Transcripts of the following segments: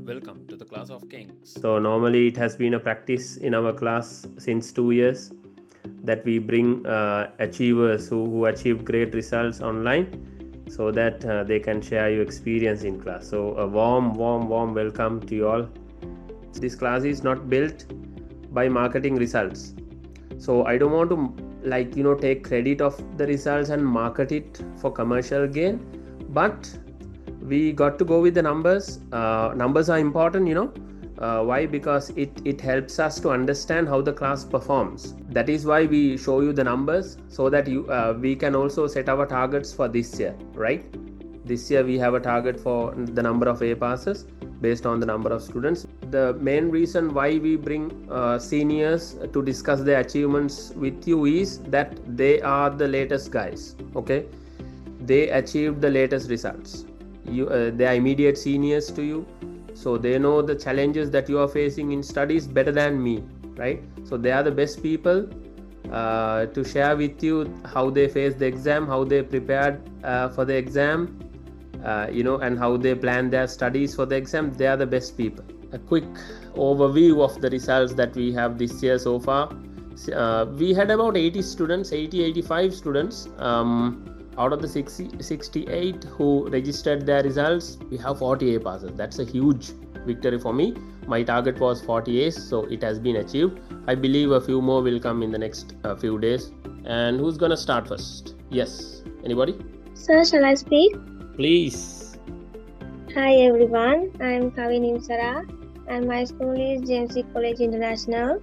Welcome to the Class of Kings. So normally it has been a practice in our class since 2 years that we bring achievers who achieve great results online so that they can share your experience in class. So a warm welcome to you all. This class is not built by marketing results. So I don't want to take credit of the results and market it for commercial gain, but we got to go with the numbers. Numbers are important, why? Because it helps us to understand how the class performs. That is why we show you the numbers, so that we can also set our targets for this year, right? This year we have a target for the number of A passes based on the number of students. The main reason why we bring seniors to discuss their achievements with you is that they are the latest guys, okay? They achieved the latest results. They are immediate seniors to you, so they know the challenges that you are facing in studies better than me, right? So they are the best people to share with you how they faced the exam, how they prepared for the exam, and how they plan their studies for the exam. They are the best people. A quick overview of the results that we have this year so far. We had about 85 students. Out of the 68 who registered their results, we have 40 A passes. That's a huge victory for me. My target was 40 A's, so it has been achieved. I believe a few more will come in the next few days. And who's gonna start first? Yes, anybody? Sir, shall I speak? Please. Hi everyone, I'm Kavi and my school is James C. College International,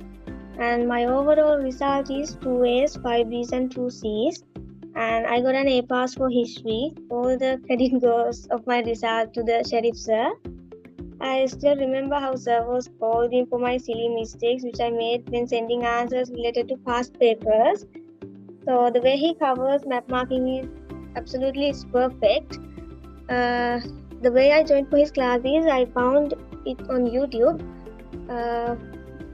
and my overall result is 2 A's, 5 B's and 2 C's. And I got an A pass for history. All the credit goes of my result to the sheriff sir. I still remember how sir was scolding for my silly mistakes which I made when sending answers related to past papers. So the way he covers map marking is absolutely perfect. The way I joined for his classes, I found it on YouTube.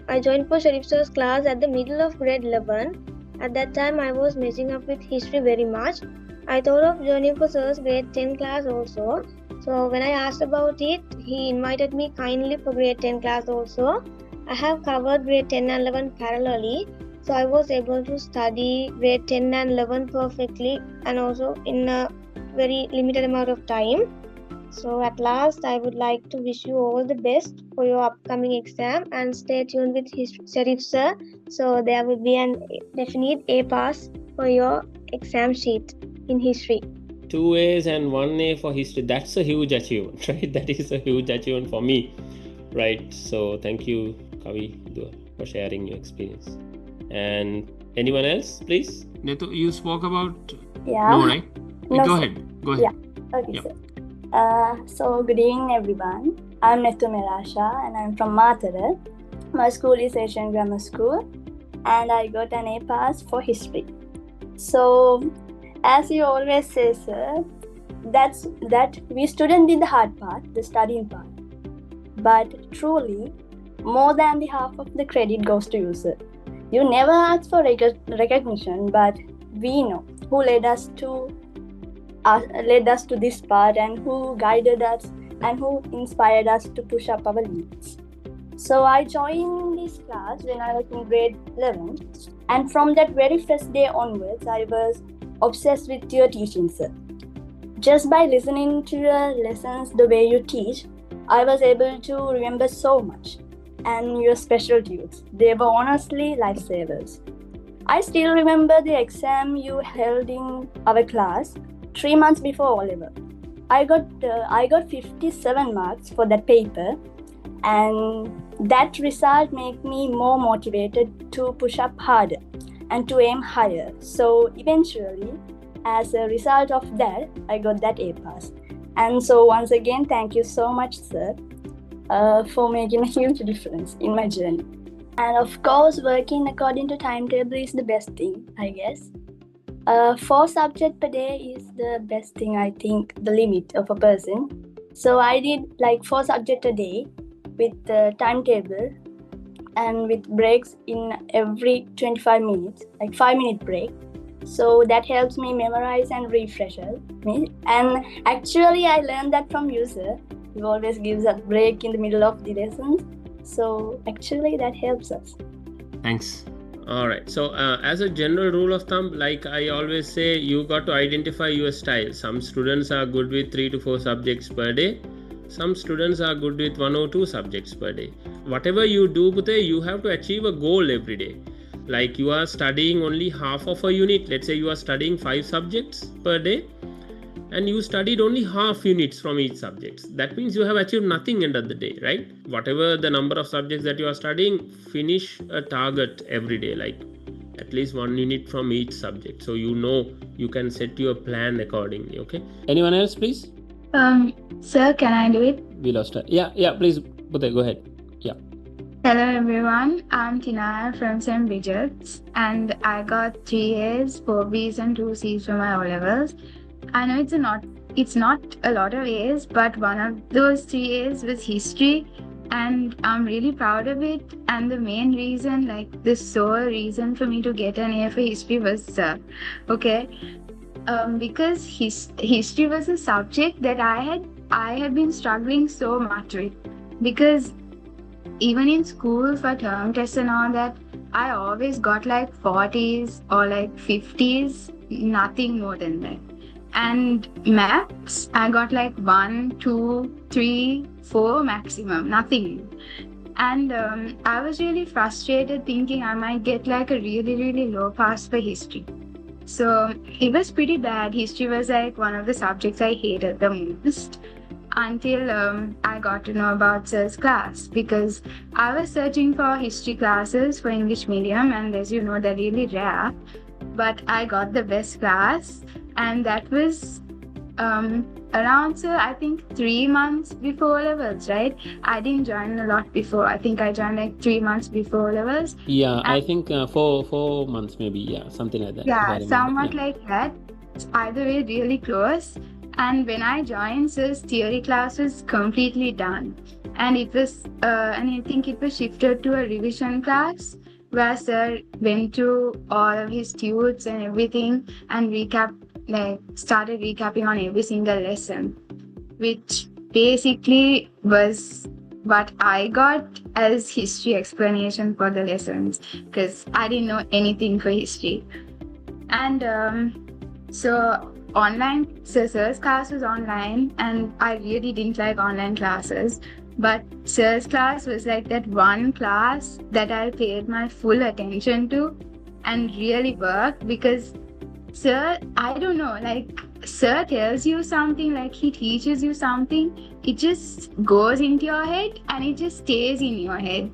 I joined for sheriff sir's class at the middle of grade 11. At that time, I was messing up with history very much. I thought of joining for sir's grade 10 class also. So when I asked about it, he invited me kindly for grade 10 class also. I have covered grade 10 and 11 parallelly. So I was able to study grade 10 and 11 perfectly and also in a very limited amount of time. So at last, I would like to wish you all the best for your upcoming exam and stay tuned with Sheriff Sir. So there will be an definite A pass for your exam sheet in history. 2 A's and 1 A for history. That's a huge achievement, right? That is a huge achievement for me, right? So thank you, Kavi, for sharing your experience. And anyone else, please? Netu, you spoke about... Yeah. No, right? No, go sir. ahead. Yeah. Okay, sir. So good evening everyone. I'm Numeasha and I'm from Matara. My school is Asian Grammar School and I got an A pass for history. So as you always say, sir, that we students did the hard part, the studying part. But truly, more than the half of the credit goes to you, sir. You never ask for recognition, but we know who led us to this part and who guided us and who inspired us to push up our limits. So I joined this class when I was in grade 11, and from that very first day onwards, I was obsessed with your teaching, sir. Just by listening to your lessons, the way you teach, I was able to remember so much. And your special tunes, they were honestly lifesavers. I still remember the exam you held in our class 3 months before O-level. I got 57 marks for that paper, and that result made me more motivated to push up harder and to aim higher. So eventually, as a result of that, I got that A pass. And so once again, thank you so much, sir, for making a huge difference in my journey. And of course, working according to timetable is the best thing, I guess. 4 subjects per day is the best thing, I think, the limit of a person. So I did like 4 subjects a day with the timetable and with breaks in every 25 minutes, like 5-minute break. So that helps me memorize and refresh me. And actually, I learned that from you, sir. He always gives a break in the middle of the lessons. So actually that helps us. Thanks. All right. So as a general rule of thumb, like I always say, you got to identify your style. Some students are good with 3 to 4 subjects per day. Some students are good with 1 or 2 subjects per day. Whatever you do, Pute, you have to achieve a goal every day. Like you are studying only half of a unit. Let's say you are studying 5 subjects per day, and you studied only half units from each subject. That means you have achieved nothing end of the day, right? Whatever the number of subjects that you are studying, finish a target every day, like at least 1 unit from each subject, so you know you can set your plan accordingly. Okay, anyone else, please? Sir, can I do it? We lost her. Yeah, please, Pute, go ahead. Yeah. Hello everyone, I'm Tina from St. Bridget's and I got 3 A's, 4 B's and 2 C's for my O-levels. I know it's not a lot of A's, but one of those 3 A's was history and I'm really proud of it. And the main reason, like the sole reason for me to get an A for history was Sir. Okay, because history was a subject that I had been struggling so much with, because even in school for term tests and all that, I always got like 40s or like 50s, nothing more than that. And maths, I got like 1, 2, 3, 4 maximum, nothing. And I was really frustrated thinking I might get like a really, really low pass for history. So it was pretty bad. History was like one of the subjects I hated the most, until I got to know about Sir's class, because I was searching for history classes for English medium, and as you know, they're really rare. But I got the best class, and that was around, Sir, I think 3 months before levels, right? I didn't join a lot before. I think I joined like 3 months before levels. Yeah, I think 4 months maybe. Yeah, something like that. Yeah, somewhat like that. It's either way really close. And when I joined, Sir's theory class was completely done. And it was, and I think it was shifted to a revision class where Sir went through all of his tudes and everything and started recapping on every single lesson, which basically was what I got as history explanation for the lessons, because I didn't know anything for history. And so online, Sir's class was online, and I really didn't like online classes. But Sir's class was like that one class that I paid my full attention to and really worked, because Sir, I don't know, like Sir tells you something, like he teaches you something, it just goes into your head and it just stays in your head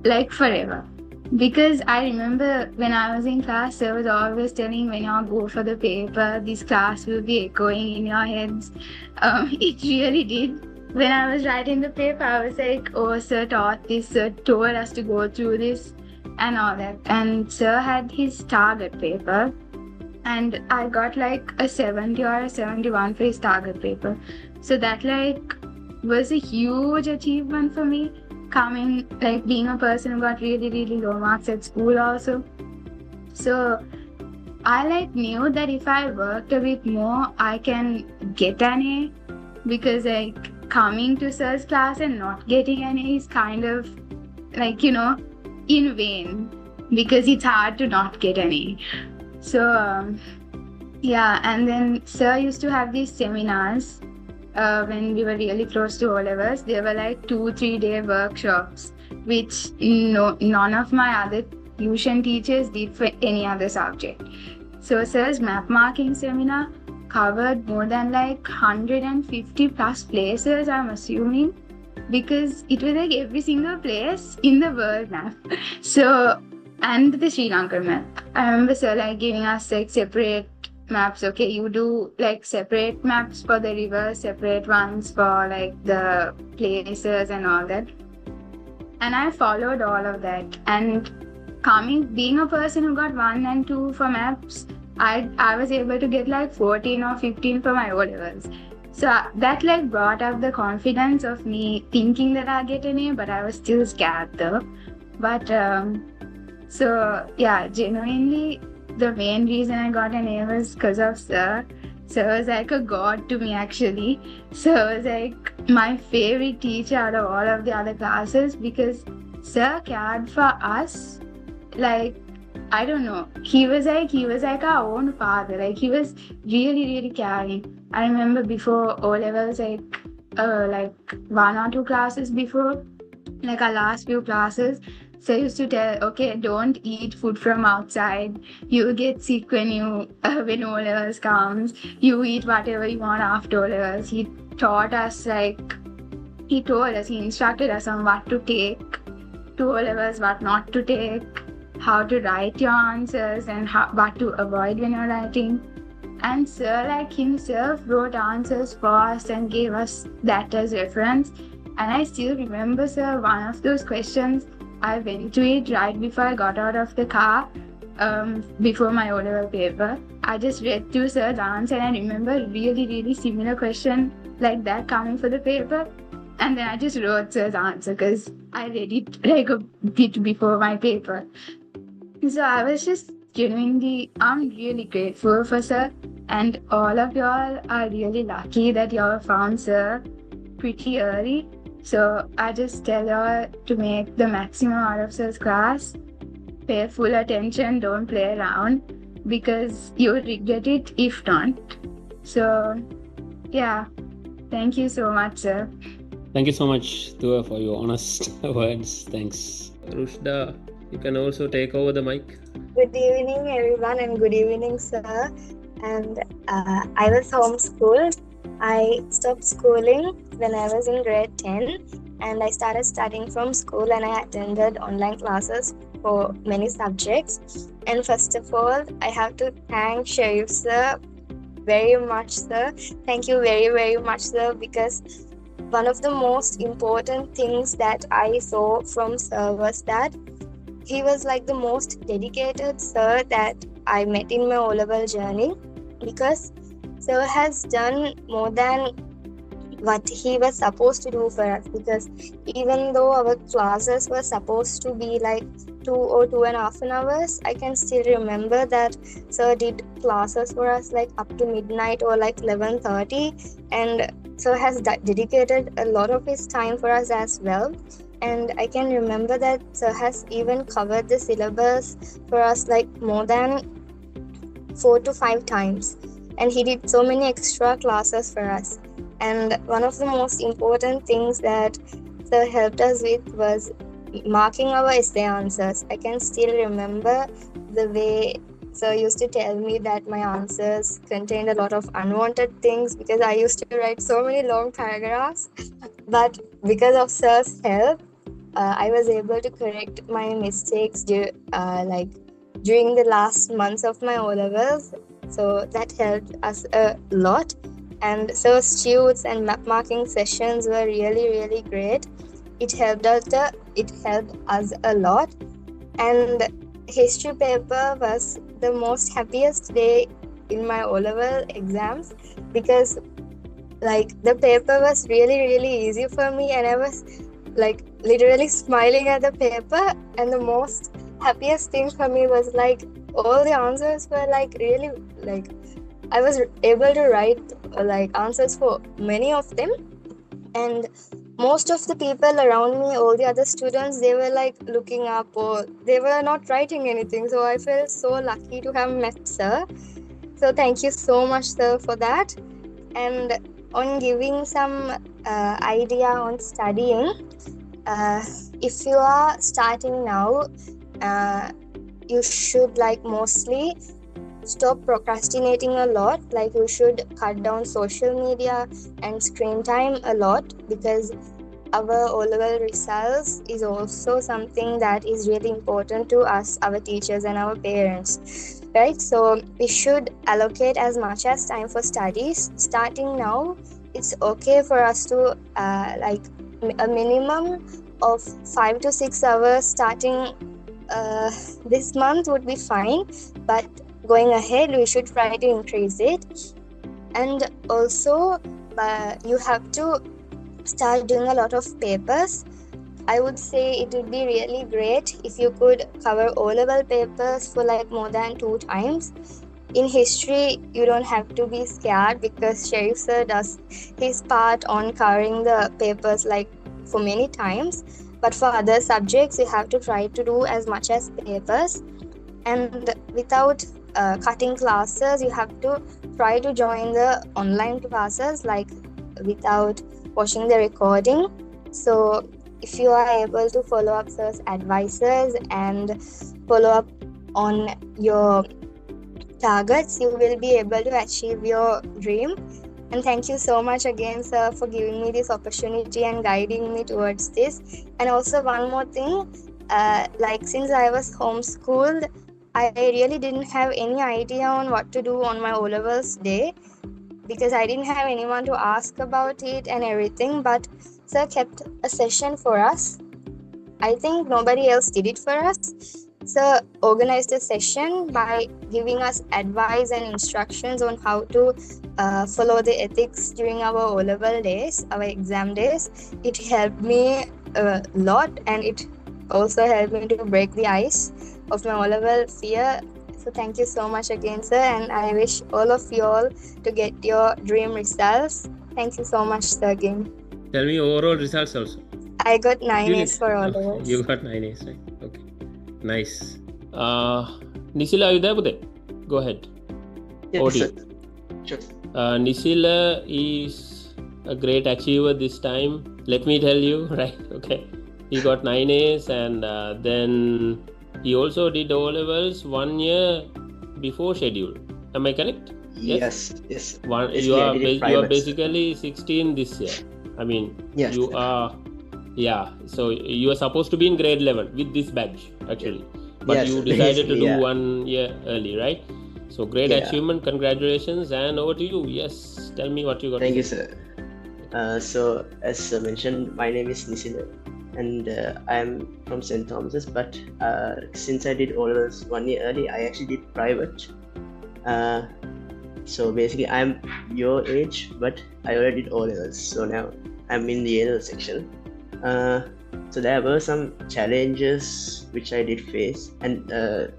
like forever. Because I remember when I was in class, Sir was always telling, when you go for the paper, this class will be echoing in your heads. It really did. When I was writing the paper, I was like, oh, Sir taught this, Sir told us to go through this and all that. And Sir had his target paper, and I got like a 70 or a 71 for his target paper. So that like was a huge achievement for me, coming, like being a person who got really, really low marks at school also. So I like knew that if I worked a bit more, I can get an A, because like coming to Sir's class and not getting an A is kind of like, you know, in vain, because it's hard to not get an A. So yeah, and then Sir used to have these seminars when we were really close to O-levels. They were like 2-3 day workshops, which none of my other tuition teachers did for any other subject. So Sir's map marking seminar covered more than like 150 plus places, I'm assuming, because it was like every single place in the world map. So, and the Sri Lanka map. I remember Sir like giving us like separate maps. Okay, you do like separate maps for the rivers, separate ones for like the places and all that. And I followed all of that. And being a person who got 1 and 2 for maps, I was able to get like 14 or 15 for my O-levels. So that like brought up the confidence of me thinking that I'll get an A, but I was still scared though. But so yeah, genuinely the main reason I got an A was because of Sir. Sir was like a god to me actually. Sir was like my favorite teacher out of all of the other classes because Sir cared for us like I don't know. He was like our own father. Like he was really, really caring. I remember before O levels, like 1 or 2 classes before, like our last few classes, so I used to tell, okay, don't eat food from outside. You will get sick when when O levels comes. You eat whatever you want after O levels. He taught us he instructed us on what to take to O levels, what not to take, how to write your answers, and what to avoid when you're writing. And Sir, like himself, wrote answers for us and gave us that as reference. And I still remember, Sir, one of those questions, I went to it right before I got out of the car, before my O-level paper. I just read through Sir's answer and I remember really, really similar question like that coming for the paper. And then I just wrote Sir's answer because I read it like a bit before my paper. So I was just I'm really grateful for Sir, and all of y'all are really lucky that y'all found Sir pretty early. So I just tell y'all to make the maximum out of Sir's class, pay full attention, don't play around, because you would regret it if not. So yeah, thank you so much, Sir. Thank you so much, Dua, for your honest words. Thanks. Rushda, you can also take over the mic. Good evening, everyone, and good evening, sir. And I was homeschooled. I stopped schooling when I was in grade 10, and I started studying from school, and I attended online classes for many subjects. And first of all, I have to thank Sharif sir very much, sir. Thank you very, very much, sir, because one of the most important things that I saw from sir was that he was like the most dedicated sir that I met in my O-level journey, because sir has done more than what he was supposed to do for us, because even though our classes were supposed to be like 2 or 2.5 hours, I can still remember that sir did classes for us like up to midnight or like 11:30, and sir has dedicated a lot of his time for us as well. And I can remember that sir has even covered the syllabus for us like more than 4 to 5 times, and he did so many extra classes for us. And one of the most important things that sir helped us with was marking our essay answers. I can still remember the way sir used to tell me that my answers contained a lot of unwanted things, because I used to write so many long paragraphs. But because of sir's help, I was able to correct my mistakes during the last months of my O-levels. So that helped us a lot. And sir's tunes and map marking sessions were really, really great. It helped us a lot. And history paper was the most happiest day in my O-level exams, because like the paper was really, really easy for me, and I was like literally smiling at the paper. And the most happiest thing for me was like all the answers were like really, like I was able to write like answers for many of them. And most of the people around me, all the other students, they were like looking up or they were not writing anything. So I felt so lucky to have met sir. So thank you so much, sir, for that. And on giving some idea on studying, if you are starting now, you should like mostly stop procrastinating a lot. Like you should cut down social media and screen time a lot, because our O-level results is also something that is really important to us, our teachers and our parents, right? So we should allocate as much as time for studies. Starting now, it's okay for us to like a minimum of 5 to 6 hours starting this month would be fine, but going ahead we should try to increase it. And also you have to start doing a lot of papers. I would say it would be really great if you could cover O-level papers for like more than 2 times. in history, you don't have to be scared because Sharif sir does his part on covering the papers like for many times. But for other subjects, you have to try to do as much as papers. And without cutting classes, you have to try to join the online classes like without watching the recording. So if you are able to follow up sir's advices and follow up on your targets, you will be able to achieve your dream. And thank you so much again, sir, for giving me this opportunity and guiding me towards this. And also one more thing, like since I was homeschooled, I really didn't have any idea on what to do on my O-levels day because I didn't have anyone to ask about it and everything. But sir kept a session for us. I think nobody else did it for us. Sir organized a session by giving us advice and instructions on how to follow the ethics during our O-level days, our exam days. It helped me a lot, and it also helped me to break the ice of my O-level fear. So thank you so much again, sir, and I wish all of you all to get your dream results. Thank you so much, sir, again. Tell me overall results also. I got 9 You A's did? for Oh, O-levels. you got 9 A's, right? Okay. Nice. Nisila, are you there? Go ahead. Yes, Audio. sir. Sure. Nisila is a great achiever this time. Let me tell you, right? Okay. He got 9 A's and then he also did O-levels 1 year before schedule. Am I correct? Yes. You I did it are private. basically 16 this year. I mean, Yes. you are, yeah. So you are supposed to be in grade 11 with this badge actually, but Yes, you decided to basically, do yeah. 1 year early, right? So great Yeah. achievement, congratulations, and over to you. Yes, tell me what you got. Thank to you, say. sir. So, as mentioned, my name is Nisila, and I'm from St. Thomas's. But since I did O-levels 1 year early, I actually did private. So basically, I'm your age, but I already did O-levels. So now I'm in the A-level section. So there were some challenges which I did face, and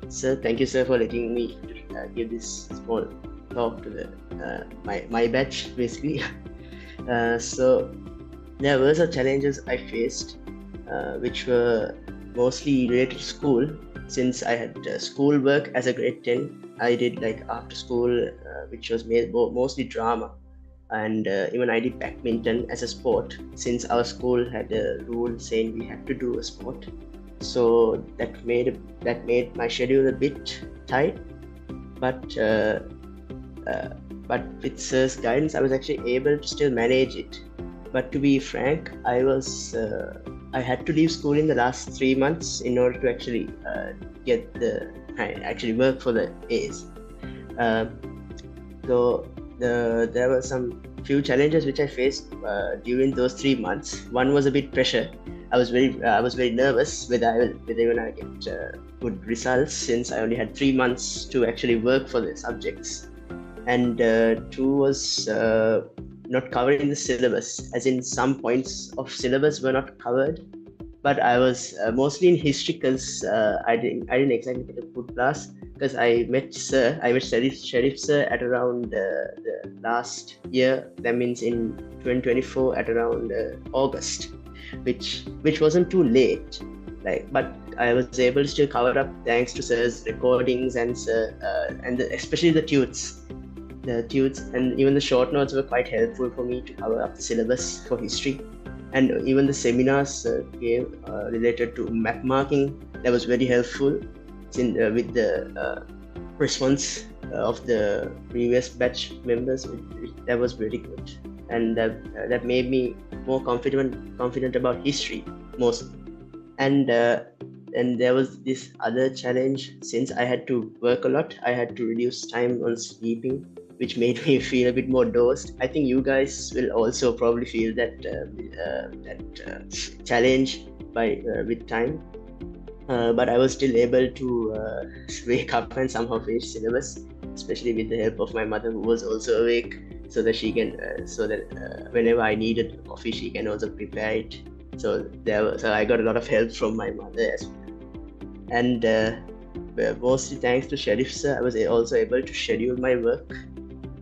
sir, thank you, sir, for letting me give this small talk to the my batch basically. So there were some challenges I faced, which were mostly related to school. Since I had school work as a grade 10, I did like after school, which was mostly drama. And even I did badminton as a sport, since our school had a rule saying we had to do a sport. So that made my schedule a bit tight. But with sir's guidance, I was actually able to still manage it. But to be frank, I had to leave school in the last 3 months in order to actually actually work for the A's. So there were some few challenges which I faced during those 3 months. One was a bit pressure. I was very nervous whether I get good results, since I only had 3 months to actually work for the subjects. And two was not covering the syllabus, as in some points of syllabus were not covered. But I was mostly in history because I didn't exactly get a good class, because I met Sharif sir at around the last year. That means in 2024 at around August, which wasn't too late. But I was able to still cover up thanks to sir's recordings and especially the tutes. The tutes and even the short notes were quite helpful for me to cover up the syllabus for history. And even the seminars gave related to map marking, that was very helpful with the response of the previous batch members. That was very good, and that made me more confident about history mostly. And there was this other challenge. Since I had to work a lot, I had to reduce time on sleeping, which made me feel a bit more dosed. I think you guys will also probably feel that challenge with time. But I was still able to wake up and somehow finish syllabus, especially with the help of my mother, who was also awake, so that she can, whenever I needed coffee, she can also prepare it. So I got a lot of help from my mother as well. And mostly thanks to Sharif sir, I was also able to schedule my work.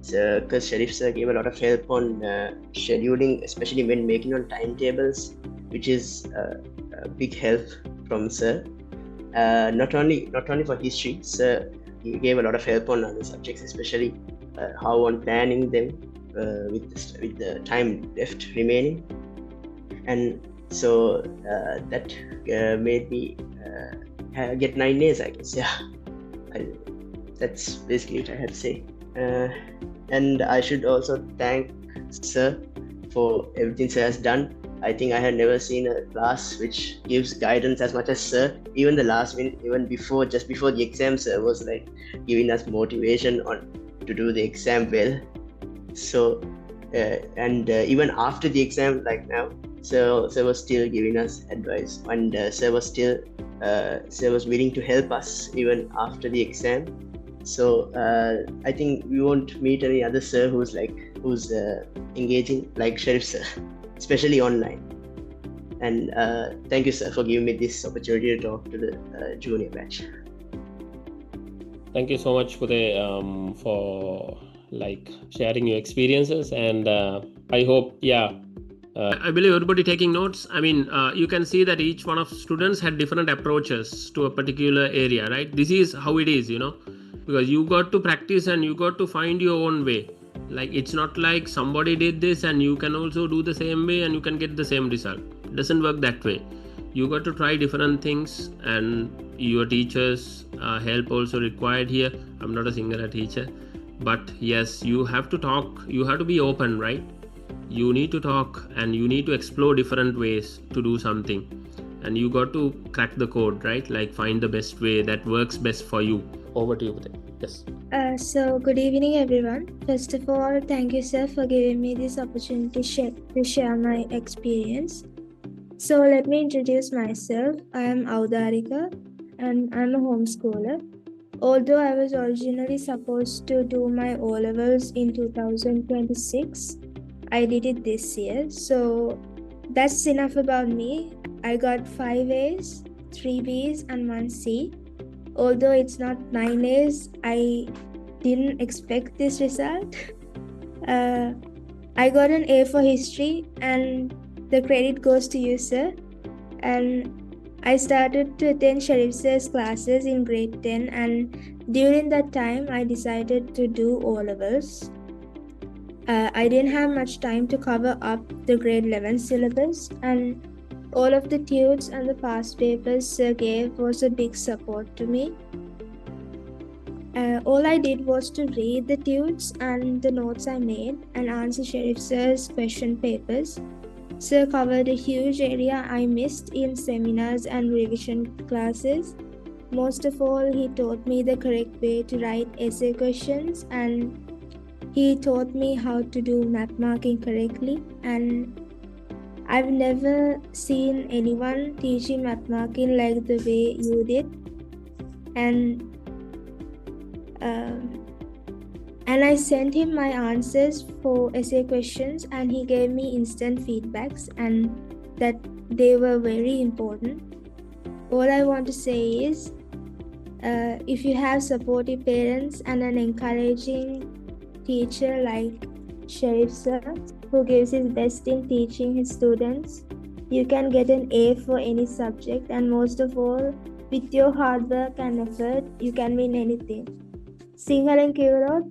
Because Sharif sir gave a lot of help on scheduling, especially when making on timetables, which is a big help from sir. Not only for history, sir, he gave a lot of help on other subjects, especially how on planning them with the time left remaining, and so that made me get 9 A's, I guess. Yeah, that's basically what I had to say. And I should also thank sir for everything sir has done. I think I had never seen a class which gives guidance as much as sir. Even the last minute, just before the exam, sir was like giving us motivation to do the exam well. So, and even after the exam, like now, sir was still giving us advice, and sir was willing to help us even after the exam. So I think we won't meet any other sir who's engaging like Sharif sir, especially online. And thank you, sir, for giving me this opportunity to talk to the junior batch. Thank you so much, Pude, for sharing your experiences, and I hope, I believe everybody taking notes. I mean, you can see that each one of students had different approaches to a particular area, right? This is how it is, because you got to practice and you got to find your own way. Like, it's not like somebody did this and you can also do the same way and you can get the same result. It doesn't work that way. You got to try different things, and your teachers help also required here. I'm not a singular teacher, but yes, you have to talk, you have to be open, right? You need to talk and you need to explore different ways to do something, and you got to crack the code, right? Like, find the best way that works best for you. Over to you, Pude. Yes. So good evening, everyone. First of all, thank you, sir, for giving me this opportunity to share my experience. So let me introduce myself. I am Audharika and I'm a homeschooler. Although I was originally supposed to do my O-levels in 2026, I did it this year. So that's enough about me. I got 5 A's, 3 B's and 1 C. Although it's not 9 A's, I didn't expect this result. I got an A for history, and the credit goes to you, sir. And I started to attend Sharif sir's classes in grade 10, and during that time, I decided to do O-levels. I didn't have much time to cover up the grade 11 syllabus, and all of the tudes and the past papers sir gave was a big support to me. All I did was to read the tudes and the notes I made and answer Sharif sir's question papers. Sir covered a huge area I missed in seminars and revision classes. Most of all, he taught me the correct way to write essay questions, and he taught me how to do math marking correctly. And I've never seen anyone teaching math marking like the way you did. And I sent him my answers for essay questions, and he gave me instant feedbacks, and that they were very important. All I want to say is, if you have supportive parents and an encouraging teacher like Sharif sir, who gives his best in teaching his students, you can get an A for any subject, and most of all, with your hard work and effort, you can win anything. Sinhalen kiwarot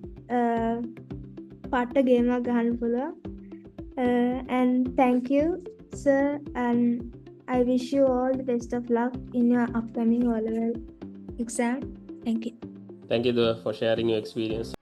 පාට ගේමක් ගහන්න පුළුවන්. And thank you, sir, and I wish you all the best of luck in your upcoming O-level exam. Thank you. Thank you, Dua, for sharing your experience.